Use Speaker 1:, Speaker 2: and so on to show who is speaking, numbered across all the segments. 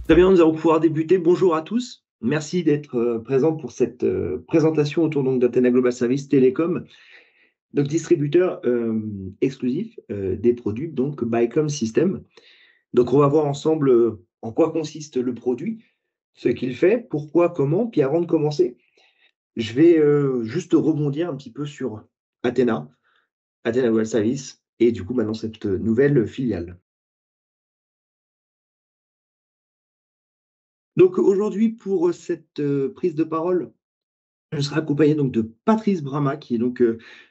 Speaker 1: Très bien, nous allons pouvoir débuter. Bonjour à tous. Merci d'être présents pour cette présentation autour donc d'Athena Global Service Télécom, donc distributeur exclusif des produits donc Bycom System. Donc on va voir ensemble en quoi consiste le produit, ce qu'il fait, pourquoi, comment. Puis avant de commencer, je vais juste rebondir un petit peu sur Athena, Athena Global Service, et du coup maintenant cette nouvelle filiale. Donc aujourd'hui pour cette prise de parole, je serai accompagné donc de Patrice Brama, qui est donc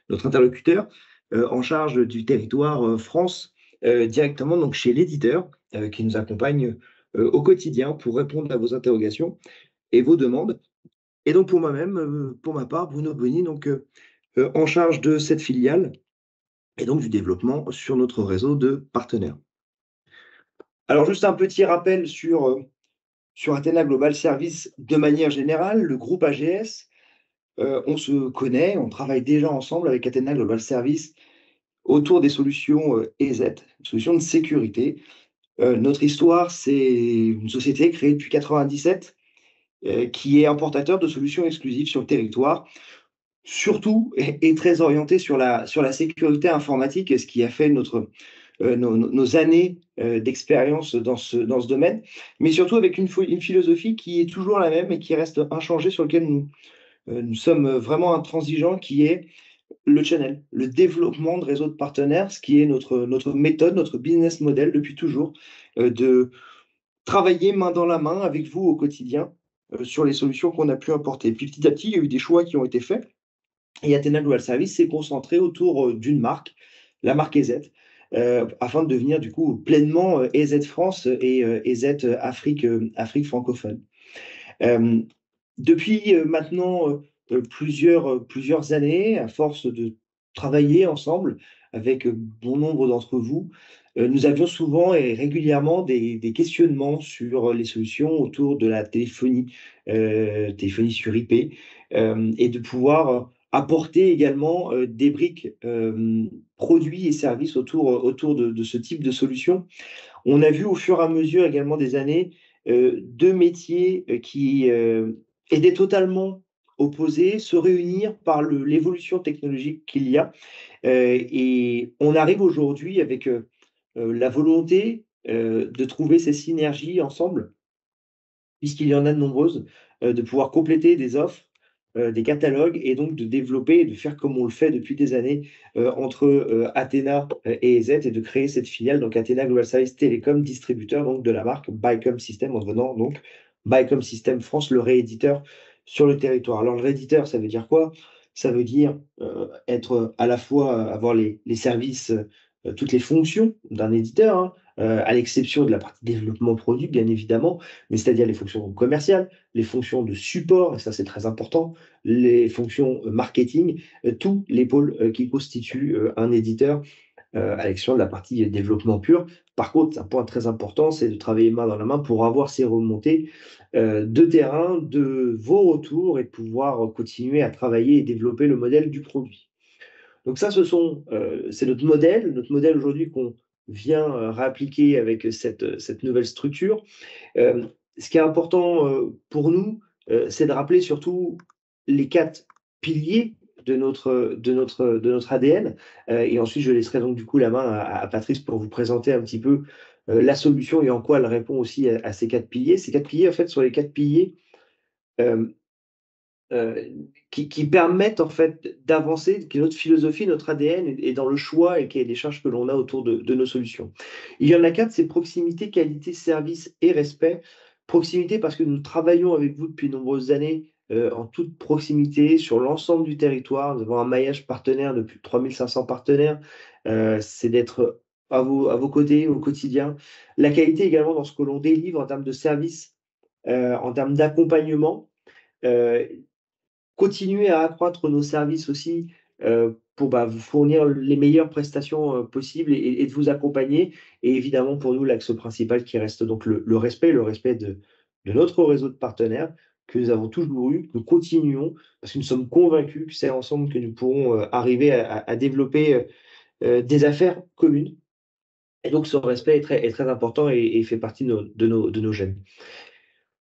Speaker 1: notre interlocuteur en charge du territoire France, directement donc chez l'éditeur, qui nous accompagne au quotidien pour répondre à vos interrogations et vos demandes. Et donc pour moi-même, pour ma part, Bruno Boni, donc en charge de cette filiale et donc du développement sur notre réseau de partenaires. Alors juste un petit rappel sur Athena Global Service de manière générale, le groupe AGS. On se connaît, on travaille déjà ensemble avec Athena Global Service autour des solutions EZ, solutions de sécurité. Notre histoire, c'est une société créée depuis 97 qui est importateur de solutions exclusives sur le territoire, surtout et très orientée sur la sécurité informatique, ce qui a fait nos années d'expérience dans ce domaine, mais surtout avec une philosophie qui est toujours la même et qui reste inchangée, sur lequel nous sommes vraiment intransigeants, qui est le channel, le développement de réseaux de partenaires, ce qui est notre méthode, notre business model depuis toujours, de travailler main dans la main avec vous au quotidien sur les solutions qu'on a pu apporter. Puis petit à petit, il y a eu des choix qui ont été faits et Athena Global Service s'est concentré autour d'une marque, la marque EZ, afin de devenir du coup pleinement EZ France et EZ Afrique francophone. Euh, Depuis maintenant plusieurs années, à force de travailler ensemble avec bon nombre d'entre vous, nous avions souvent et régulièrement des questionnements sur les solutions autour de la téléphonie sur IP, et de pouvoir apporter également des briques, produits et services autour de ce type de solution. On a vu au fur et à mesure également des années deux métiers qui étaient totalement opposés se réunir par l'évolution technologique qu'il y a. Et on arrive aujourd'hui avec la volonté de trouver ces synergies ensemble, puisqu'il y en a de nombreuses, de pouvoir compléter des offres, des catalogues et donc de développer et de faire comme on le fait depuis des années entre Athena et EZ, et de créer cette filiale, donc Athena Global Service Télécom, distributeur donc de la marque Bycom System, en devenant donc Bycom System France, le rééditeur sur le territoire. Alors le rééditeur, ça veut dire quoi? Ça veut dire être à la fois avoir les services, toutes les fonctions d'un éditeur, hein, à l'exception de la partie développement produit, bien évidemment, mais c'est-à-dire les fonctions commerciales, les fonctions de support, et ça c'est très important, les fonctions marketing, tous les pôles qui constituent un éditeur, à l'exception de la partie développement pur. Par contre, un point très important, c'est de travailler main dans la main pour avoir ces remontées de terrain, de vos retours, et de pouvoir continuer à travailler et développer le modèle du produit. Donc ça, c'est notre modèle aujourd'hui qu'on vient réappliquer avec cette nouvelle structure. Euh, Ce qui est important pour nous, c'est de rappeler surtout les quatre piliers de notre ADN. Et ensuite, je laisserai donc du coup la main à Patrice pour vous présenter un petit peu la solution et en quoi elle répond aussi à ces quatre piliers. Ces quatre piliers, en fait, sont les quatre piliers euh, euh, qui permettent en fait d'avancer, que notre philosophie, notre ADN est dans le choix et qui est des charges que l'on a autour de nos solutions. Il y en a quatre, c'est proximité, qualité, service et respect. Proximité parce que nous travaillons avec vous depuis de nombreuses années en toute proximité sur l'ensemble du territoire. Nous avons un maillage partenaire de plus de 3500 partenaires. C'est d'être à vos côtés au quotidien. La qualité également dans ce que l'on délivre en termes de service, en termes d'accompagnement. Euh, Continuer à accroître nos services aussi pour vous fournir les meilleures prestations possibles et de vous accompagner. Et évidemment, pour nous, l'axe principal qui reste donc le respect de notre réseau de partenaires que nous avons toujours eu, que nous continuons, parce que nous sommes convaincus que c'est ensemble que nous pourrons arriver à développer des affaires communes Et donc ce respect est très important et fait partie de nos gènes.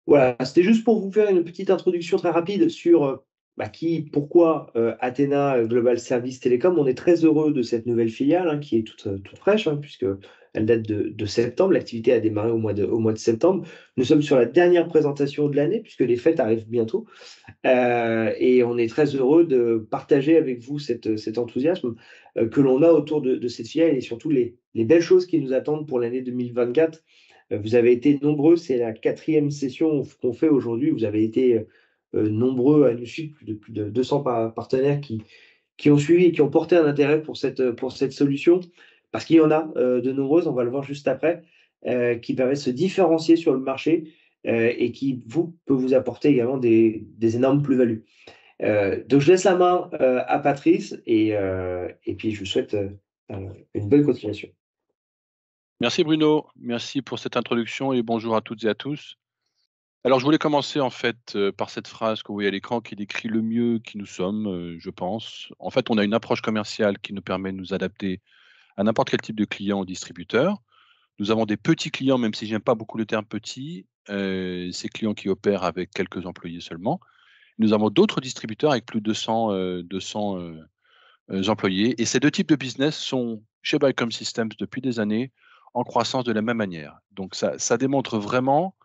Speaker 1: Voilà, c'était juste pour vous faire une petite introduction très rapide sur, pourquoi, Athena Global Services Telecom. On est très heureux de cette nouvelle filiale, hein, qui est toute fraîche, hein, puisqu'elle date de septembre. L'activité a démarré au mois de septembre. Nous sommes sur la dernière présentation de l'année puisque les fêtes arrivent bientôt, et on est très heureux de partager avec vous cet enthousiasme, que l'on a autour de cette filiale et surtout les belles choses qui nous attendent pour l'année 2024. Vous avez été nombreux, c'est la quatrième session qu'on fait aujourd'hui. Vous avez été, nombreux à nous suivre, plus de 200 partenaires qui ont suivi et qui ont porté un intérêt pour cette solution. Parce qu'il y en a, de nombreuses, on va le voir juste après, qui permettent de se différencier sur le marché, et qui peut vous apporter également des énormes plus-values. Donc je laisse la main, à Patrice et puis je vous souhaite, une bonne continuation.
Speaker 2: Merci Bruno, merci pour cette introduction et bonjour à toutes et à tous. Alors je voulais commencer en fait par cette phrase que vous voyez à l'écran qui décrit le mieux qui nous sommes, je pense. En fait, on a une approche commerciale qui nous permet de nous adapter à n'importe quel type de client ou distributeur. Nous avons des petits clients, même si j'aime pas beaucoup le terme petit, ces clients qui opèrent avec quelques employés seulement. Nous avons d'autres distributeurs avec plus de 200 employés et ces 2 types de business sont chez Bycom Systems depuis des années en croissance de la même manière. Donc ça démontre vraiment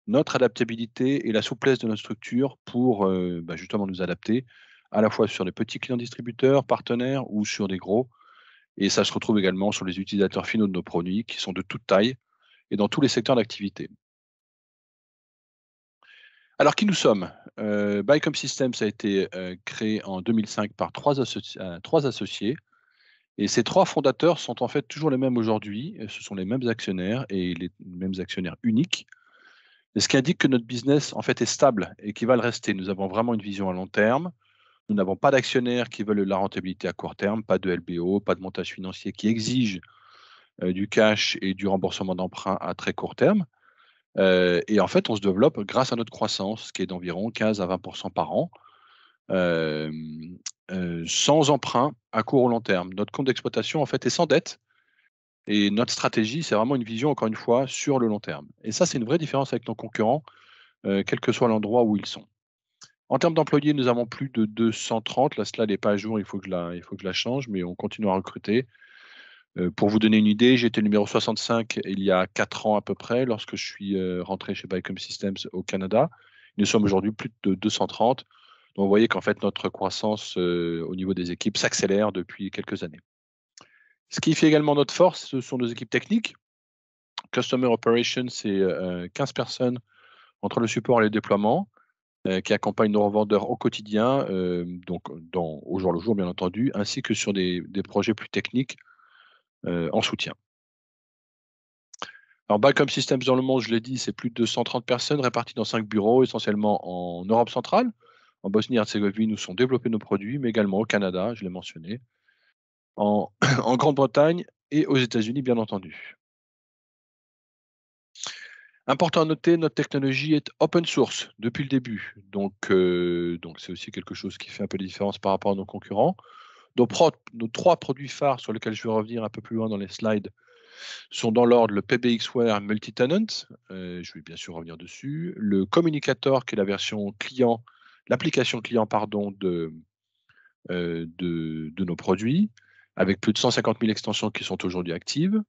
Speaker 2: notre adaptabilité et la souplesse de notre structure pour, justement nous adapter à la fois sur les petits clients distributeurs, partenaires ou sur des gros et ça se retrouve également sur les utilisateurs finaux de nos produits qui sont de toute taille et dans tous les secteurs d'activité. Alors qui nous sommes? Bycom Systems a été, créé en 2005 par 3 associés et ces 3 fondateurs sont en fait toujours les mêmes aujourd'hui, ce sont les mêmes actionnaires et les mêmes actionnaires uniques. Et ce qui indique que notre business, en fait, est stable et qu'il va le rester. Nous avons vraiment une vision à long terme. Nous n'avons pas d'actionnaires qui veulent la rentabilité à court terme, pas de LBO, pas de montage financier qui exige du cash et du remboursement d'emprunts à très court terme. Et en fait, on se développe grâce à notre croissance, qui est d'environ 15 à 20 par an, sans emprunt à court ou long terme. Notre compte d'exploitation, en fait, est sans dette. Et notre stratégie, c'est vraiment une vision, encore une fois, sur le long terme. Et ça, c'est une vraie différence avec nos concurrents, quel que soit l'endroit où ils sont. En termes d'employés, nous avons plus de 230. La slide n'est pas à jour, il faut que je la change, mais on continue à recruter. Pour vous donner une idée, j'étais numéro 65 il y a 4 ans à peu près, lorsque je suis rentré chez Bycom Systems au Canada. Nous sommes aujourd'hui plus de 230. Donc vous voyez qu'en fait, notre croissance au niveau des équipes s'accélère depuis quelques années. Ce qui fait également notre force, ce sont nos équipes techniques. Customer Operations, c'est 15 personnes entre le support et le déploiement, qui accompagnent nos revendeurs au quotidien, donc au jour le jour, bien entendu, ainsi que sur des projets plus techniques en soutien. Alors, Bycom Systems dans le monde, je l'ai dit, c'est plus de 130 personnes réparties dans 5 bureaux, essentiellement en Europe centrale. En Bosnie-Herzégovine, nous sont développés nos produits, mais également au Canada, je l'ai mentionné, en, en Grande-Bretagne et aux États-Unis, bien entendu. Important à noter, notre technologie est open source depuis le début. Donc c'est aussi quelque chose qui fait un peu la différence par rapport à nos concurrents. Nos 3 produits phares sur lesquels je vais revenir un peu plus loin dans les slides sont dans l'ordre le PBXware Multitenant, je vais bien sûr revenir dessus, le Communicator qui est la version client, l'application client pardon de nos produits, avec plus de 150 000 extensions qui sont aujourd'hui actives,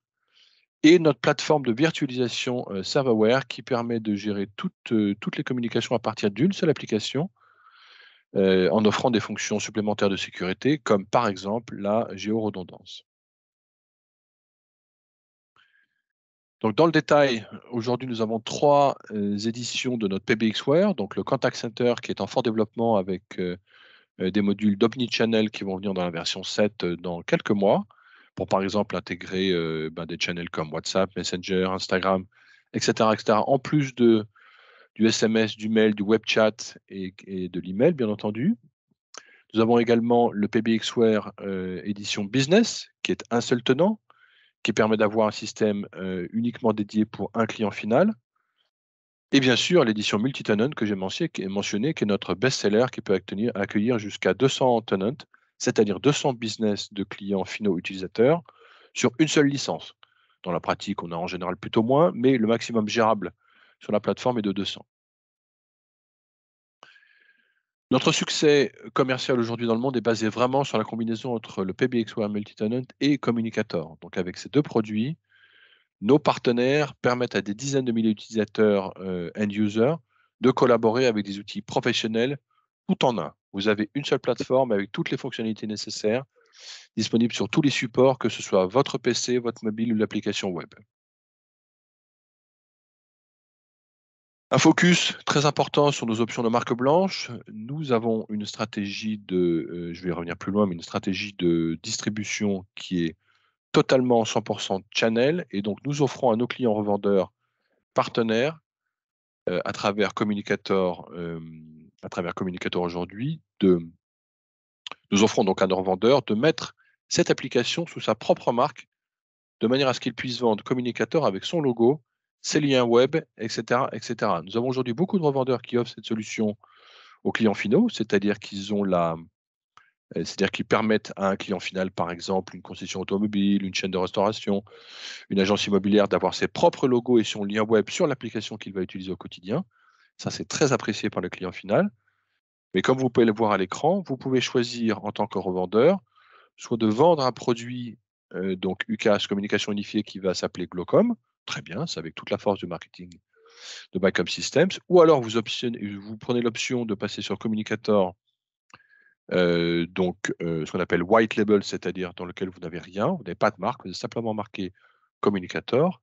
Speaker 2: et notre plateforme de virtualisation Serverware qui permet de gérer toutes les communications à partir d'une seule application, en offrant des fonctions supplémentaires de sécurité, comme par exemple la géoredondance. Donc dans le détail, aujourd'hui nous avons 3 éditions de notre PBXware, donc le Contact Center qui est en fort développement avec des modules d'Omnichannel qui vont venir dans la version 7 dans quelques mois, pour par exemple intégrer des channels comme WhatsApp, Messenger, Instagram, etc., etc., en plus du SMS, du mail, du web chat et de l'email, bien entendu. Nous avons également le PBXware édition Business, qui est un seul tenant, qui permet d'avoir un système uniquement dédié pour un client final. Et bien sûr, l'édition multi-tenant que j'ai mentionné, qui est notre best-seller, qui peut accueillir jusqu'à 200 tenants, c'est-à-dire 200 business de clients finaux utilisateurs, sur une seule licence. Dans la pratique, on a en général plutôt moins, mais le maximum gérable sur la plateforme est de 200. Notre succès commercial aujourd'hui dans le monde est basé vraiment sur la combinaison entre le PBXWare Multitenant et Communicator. Donc avec ces deux produits, nos partenaires permettent à des dizaines de milliers d'utilisateurs end-users de collaborer avec des outils professionnels tout en un. Vous avez une seule plateforme avec toutes les fonctionnalités nécessaires, disponibles sur tous les supports, que ce soit votre PC, votre mobile ou l'application web. Un focus très important sur nos options de marque blanche. Nous avons une stratégie je vais revenir plus loin, mais une stratégie de distribution qui est totalement 100% channel, et donc nous offrons à nos clients revendeurs partenaires à travers Communicator aujourd'hui, nous offrons donc à nos revendeurs de mettre cette application sous sa propre marque, de manière à ce qu'ils puissent vendre Communicator avec son logo, ses liens web, etc., etc. Nous avons aujourd'hui beaucoup de revendeurs qui offrent cette solution aux clients finaux, c'est-à-dire qu'ils permettent à un client final, par exemple une concession automobile, une chaîne de restauration, une agence immobilière, d'avoir ses propres logos et son lien web sur l'application qu'il va utiliser au quotidien. Ça, c'est très apprécié par le client final. Mais comme vous pouvez le voir à l'écran, vous pouvez choisir en tant que revendeur, soit de vendre un produit, donc UCaaS, communication unifiée, qui va s'appeler Glocom. Très bien, c'est avec toute la force du marketing de Backup Systems. Ou alors vous prenez l'option de passer sur Communicator, ce qu'on appelle white label, c'est-à-dire dans lequel vous n'avez rien, vous n'avez pas de marque, vous avez simplement marqué Communicator.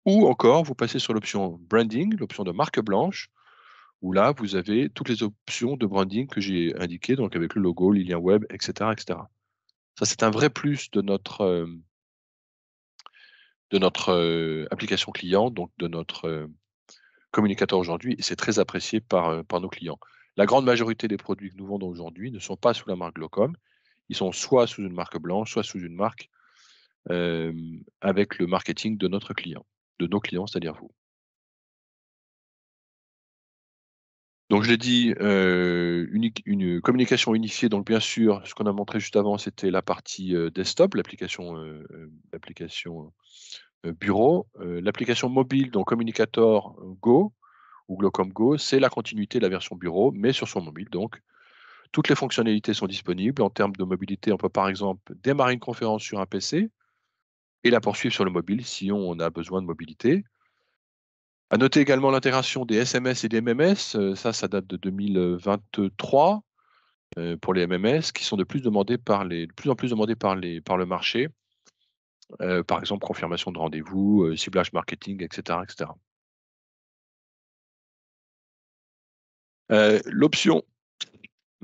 Speaker 2: Ou encore, vous passez sur l'option branding, l'option de marque blanche, où là, vous avez toutes les options de branding que j'ai indiquées, donc avec le logo, les liens web, etc., etc. Ça, c'est un vrai plus de notre application client, donc de notre communicateur aujourd'hui, et c'est très apprécié par nos clients. La grande majorité des produits que nous vendons aujourd'hui ne sont pas sous la marque Glocom. Ils sont soit sous une marque blanche, soit sous une marque avec le marketing de notre client, de nos clients, c'est-à-dire vous. Donc je l'ai dit, une communication unifiée, donc bien sûr, ce qu'on a montré juste avant, c'était la partie, desktop, l'application bureau. L'application mobile, donc Communicator Go ou Glocom Go, c'est la continuité de la version bureau, mais sur son mobile. Donc toutes les fonctionnalités sont disponibles. En termes de mobilité, on peut par exemple démarrer une conférence sur un PC et la poursuivre sur le mobile si on a besoin de mobilité. À noter également l'intégration des SMS et des MMS, ça date de 2023, pour les MMS, qui sont de plus en plus demandés par le marché. Par exemple, confirmation de rendez-vous, ciblage marketing, et cetera, et cetera. L'option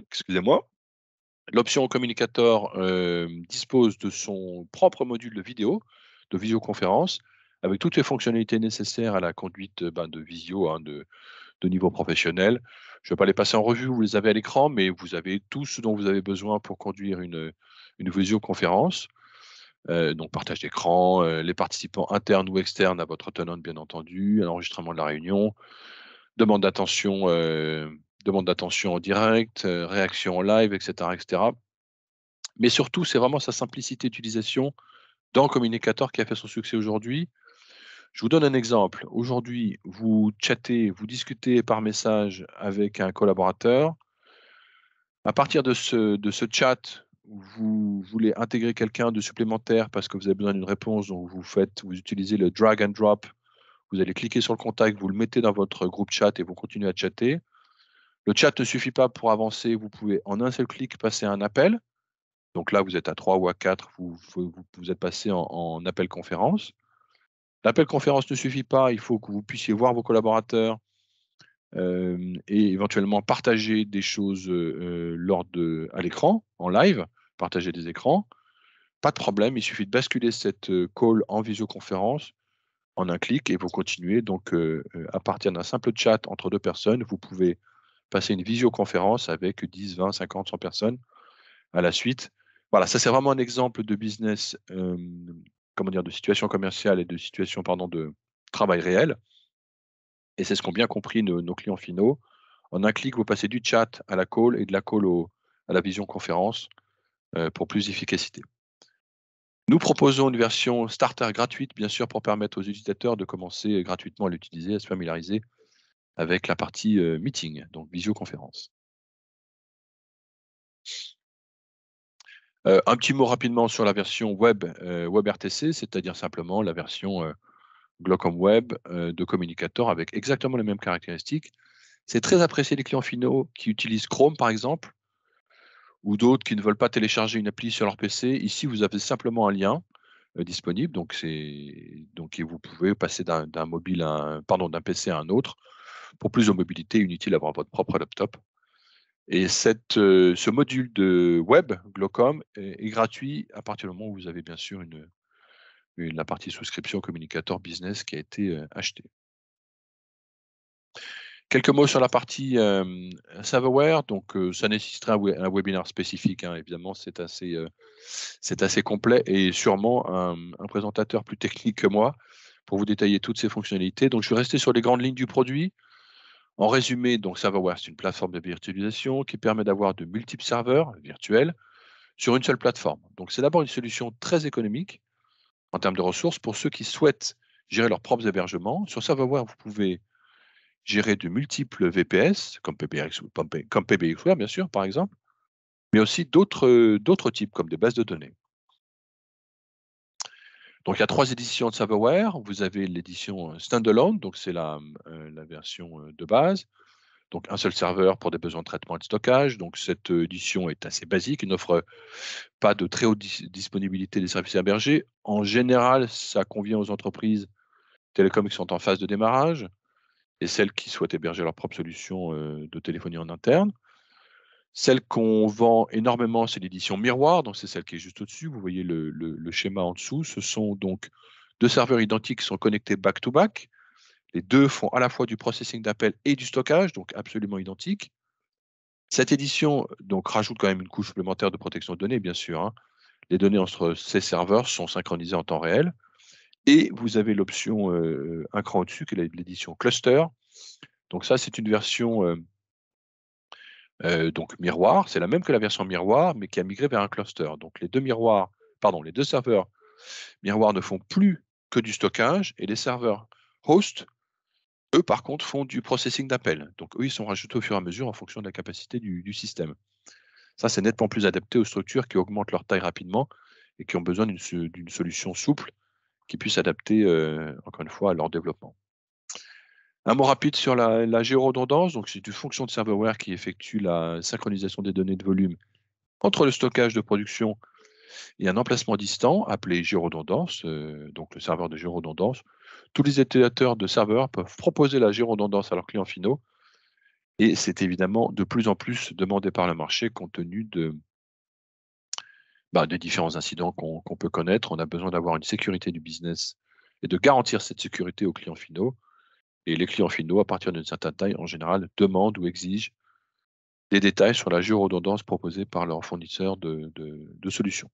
Speaker 2: excusez-moi, l'option Communicator, dispose de son propre module de visioconférence, avec toutes les fonctionnalités nécessaires à la conduite, de visio, hein, de niveau professionnel. Je ne vais pas les passer en revue, vous les avez à l'écran, mais vous avez tout ce dont vous avez besoin pour conduire une visioconférence. Donc partage d'écran, les participants internes ou externes à votre tenant, bien entendu, un enregistrement de la réunion, demande d'attention, en direct, réaction en live, et cetera, et cetera. Mais surtout, c'est vraiment sa simplicité d'utilisation dans Communicator qui a fait son succès aujourd'hui. Je vous donne un exemple. Aujourd'hui, vous chattez, vous discutez par message avec un collaborateur. À partir de ce chat, vous voulez intégrer quelqu'un de supplémentaire parce que vous avez besoin d'une réponse, donc vous utilisez le drag and drop. Vous allez cliquer sur le contact, vous le mettez dans votre groupe chat et vous continuez à chatter. Le chat ne suffit pas pour avancer, vous pouvez en un seul clic passer un appel. Donc là, vous êtes à 3 ou à 4, vous êtes passé en appel conférence. L'appel conférence ne suffit pas, il faut que vous puissiez voir vos collaborateurs, et éventuellement partager des choses, à l'écran, en live, partager des écrans. Pas de problème, il suffit de basculer cette, call en visioconférence en un clic et vous continuez donc, à partir d'un simple chat entre 2 personnes, vous pouvez passer une visioconférence avec 10, 20, 50, 100 personnes à la suite. Voilà, ça c'est vraiment un exemple de business, de situation commerciale et de situation, pardon, de travail réel, et c'est ce qu'ont bien compris nos clients finaux. En un clic, vous passez du chat à la call et de la call à la visioconférence, pour plus d'efficacité. Nous proposons une version starter gratuite, bien sûr, pour permettre aux utilisateurs de commencer gratuitement à l'utiliser, à se familiariser avec la partie meeting, donc visioconférence. Un petit mot rapidement sur la version web, WebRTC, c'est-à-dire simplement la version Glocom Web de Communicator avec exactement les mêmes caractéristiques. C'est très apprécié des clients finaux qui utilisent Chrome, par exemple, ou d'autres qui ne veulent pas télécharger une appli sur leur PC. Ici, vous avez simplement un lien disponible, donc et vous pouvez passer d'un PC à un autre. Pour plus de mobilité, inutile d'avoir votre propre laptop. Et ce module de web, Glocom, est gratuit à partir du moment où vous avez bien sûr la partie souscription Communicator Business qui a été achetée. Quelques mots sur la partie serverware. Donc, ça nécessiterait un webinaire spécifique, hein, évidemment, c'est assez complet et sûrement un présentateur plus technique que moi pour vous détailler toutes ces fonctionnalités. Donc, je suis resté sur les grandes lignes du produit. En résumé, donc Serverware, c'est une plateforme de virtualisation qui permet d'avoir de multiples serveurs virtuels sur une seule plateforme. Donc, c'est d'abord une solution très économique en termes de ressources pour ceux qui souhaitent gérer leurs propres hébergements. Sur Serverware, vous pouvez gérer de multiples VPS, comme PBXware, bien sûr, par exemple, mais aussi d'autres types, comme des bases de données. Donc, il y a 3 éditions de Serverware. Vous avez l'édition standalone, donc c'est la version de base. Donc, un seul serveur pour des besoins de traitement et de stockage. Donc, cette édition est assez basique. Il n'offre pas de très haute disponibilité des services hébergés. En général, ça convient aux entreprises télécoms qui sont en phase de démarrage et celles qui souhaitent héberger leur propre solution de téléphonie en interne. Celle qu'on vend énormément, c'est l'édition Miroir, donc c'est celle qui est juste au-dessus. Vous voyez le schéma en dessous. Ce sont donc 2 serveurs identiques qui sont connectés back-to-back. Les 2 font à la fois du processing d'appel et du stockage, donc absolument identiques. Cette édition donc rajoute quand même une couche supplémentaire de protection de données, bien sûr, hein. Les données entre ces serveurs sont synchronisées en temps réel et vous avez l'option un cran au-dessus qui est l'édition Cluster. Donc ça, c'est une version donc miroir, c'est la même que la version miroir, mais qui a migré vers un cluster. Donc les 2 serveurs miroir ne font plus que du stockage et les serveurs host, eux, par contre, font du processing d'appel. Donc eux, ils sont rajoutés au fur et à mesure en fonction de la capacité du système. Ça, c'est nettement plus adapté aux structures qui augmentent leur taille rapidement et qui ont besoin d'une solution souple qui puisse s'adapter, encore une fois, à leur développement. Un mot rapide sur la géoredondance. Donc, c'est une fonction de serverware qui effectue la synchronisation des données de volume entre le stockage de production et un emplacement distant appelé géoredondance, donc le serveur de géoredondance. Tous les utilisateurs de serveurs peuvent proposer la géoredondance à leurs clients finaux et c'est évidemment de plus en plus demandé par le marché compte tenu des différents incidents qu'on peut connaître. On a besoin d'avoir une sécurité du business et de garantir cette sécurité aux clients finaux. Et les clients finaux, à partir d'une certaine taille, en général, demandent ou exigent des détails sur la géoredondance proposée par leur fournisseur de solutions.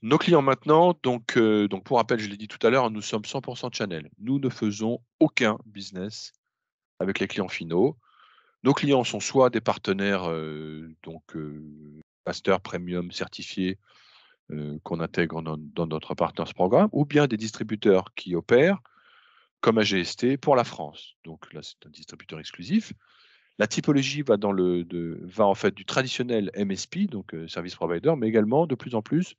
Speaker 2: Nos clients maintenant, donc pour rappel, je l'ai dit tout à l'heure, nous sommes 100% channel. Nous ne faisons aucun business avec les clients finaux. Nos clients sont soit des partenaires master premium certifiés qu'on intègre dans notre partners programme, ou bien des distributeurs qui opèrent comme AGST pour la France. Donc là, c'est un distributeur exclusif. La typologie va en fait du traditionnel MSP, donc service provider, mais également de plus en plus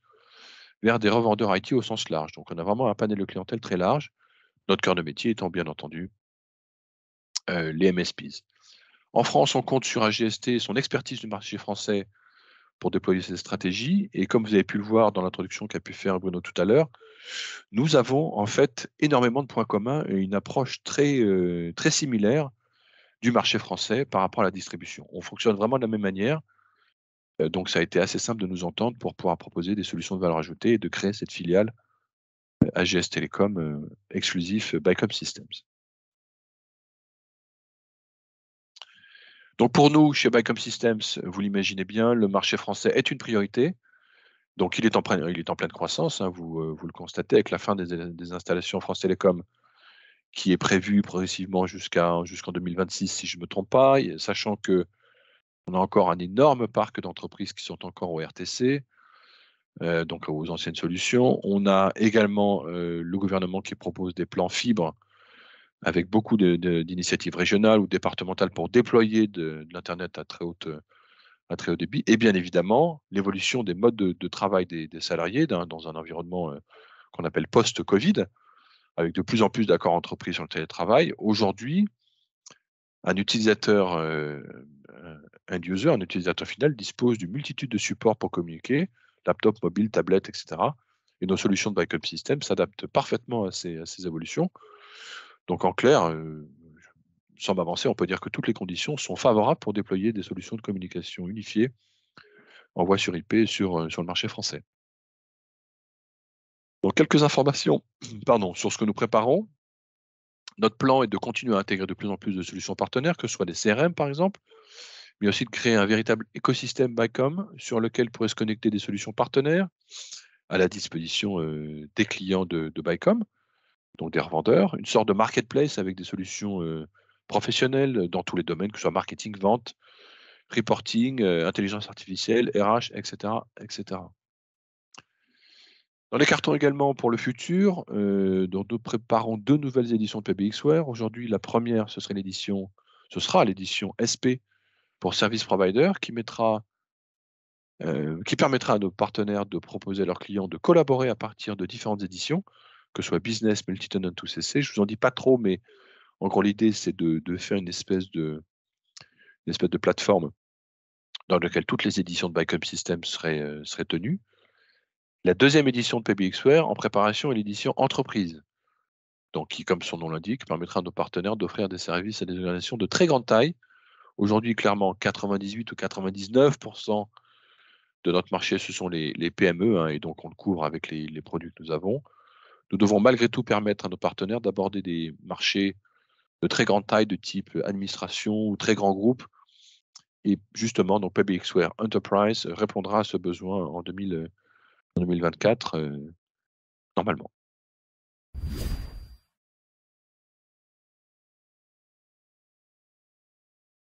Speaker 2: vers des revendeurs IT au sens large. Donc on a vraiment un panel de clientèle très large. Notre cœur de métier étant bien entendu les MSPs. En France, on compte sur AGST et son expertise du marché français pour déployer ces stratégies. Et comme vous avez pu le voir dans l'introduction qu'a pu faire Bruno tout à l'heure, nous avons en fait énormément de points communs et une approche très similaire du marché français par rapport à la distribution. On fonctionne vraiment de la même manière. Donc ça a été assez simple de nous entendre pour pouvoir proposer des solutions de valeur ajoutée et de créer cette filiale AGS Telecom exclusif Backup Systems. Donc pour nous, chez Backup Systems, vous l'imaginez bien, le marché français est une priorité. Donc il est en pleine croissance, hein, vous le constatez avec la fin des installations France Télécom qui est prévue progressivement jusqu'en 2026 si je ne me trompe pas, sachant que On a encore un énorme parc d'entreprises qui sont encore au RTC, donc aux anciennes solutions. On a également le gouvernement qui propose des plans fibre avec beaucoup d'initiatives régionales ou départementales pour déployer de l'internet à très haut débit. Et bien évidemment, l'évolution des modes de travail des salariés dans un environnement qu'on appelle post-Covid, avec de plus en plus d'accords entrepris sur le télétravail. Aujourd'hui, un utilisateur end user, un utilisateur final, dispose d'une multitude de supports pour communiquer, laptop, mobile, tablette, etc. Et nos solutions de backup system s'adaptent parfaitement à ces évolutions. Donc en clair, sans m'avancer, on peut dire que toutes les conditions sont favorables pour déployer des solutions de communication unifiées en voie sur IP sur le marché français. Donc quelques informations pardon, sur ce que nous préparons. Notre plan est de continuer à intégrer de plus en plus de solutions partenaires, que ce soit des CRM par exemple, mais aussi de créer un véritable écosystème ByCom sur lequel pourraient se connecter des solutions partenaires à la disposition des clients de ByCom, donc des revendeurs, une sorte de marketplace avec des solutions professionnelles dans tous les domaines, que ce soit marketing, vente, reporting, intelligence artificielle, RH, etc., etc. Dans les cartons également pour le futur, dont nous préparons 2 nouvelles éditions de PBXware. Aujourd'hui, la première, ce sera l'édition SP pour Service Provider qui permettra à nos partenaires de proposer à leurs clients de collaborer à partir de différentes éditions, que ce soit business, multi-tenant ou CC. Je vous en dis pas trop, mais en gros, l'idée, c'est de faire une espèce de plateforme dans laquelle toutes les éditions de backup system seraient tenues. La deuxième édition de PBXware en préparation est l'édition entreprise. Donc, qui, comme son nom l'indique, permettra à nos partenaires d'offrir des services à des organisations de très grande taille. Aujourd'hui, clairement, 98 ou 99% de notre marché, ce sont les PME, hein, et donc on le couvre avec les produits que nous avons. Nous devons malgré tout permettre à nos partenaires d'aborder des marchés de très grande taille, de type administration ou très grands groupes. Et justement, donc PBXware Enterprise répondra à ce besoin en 2024, normalement.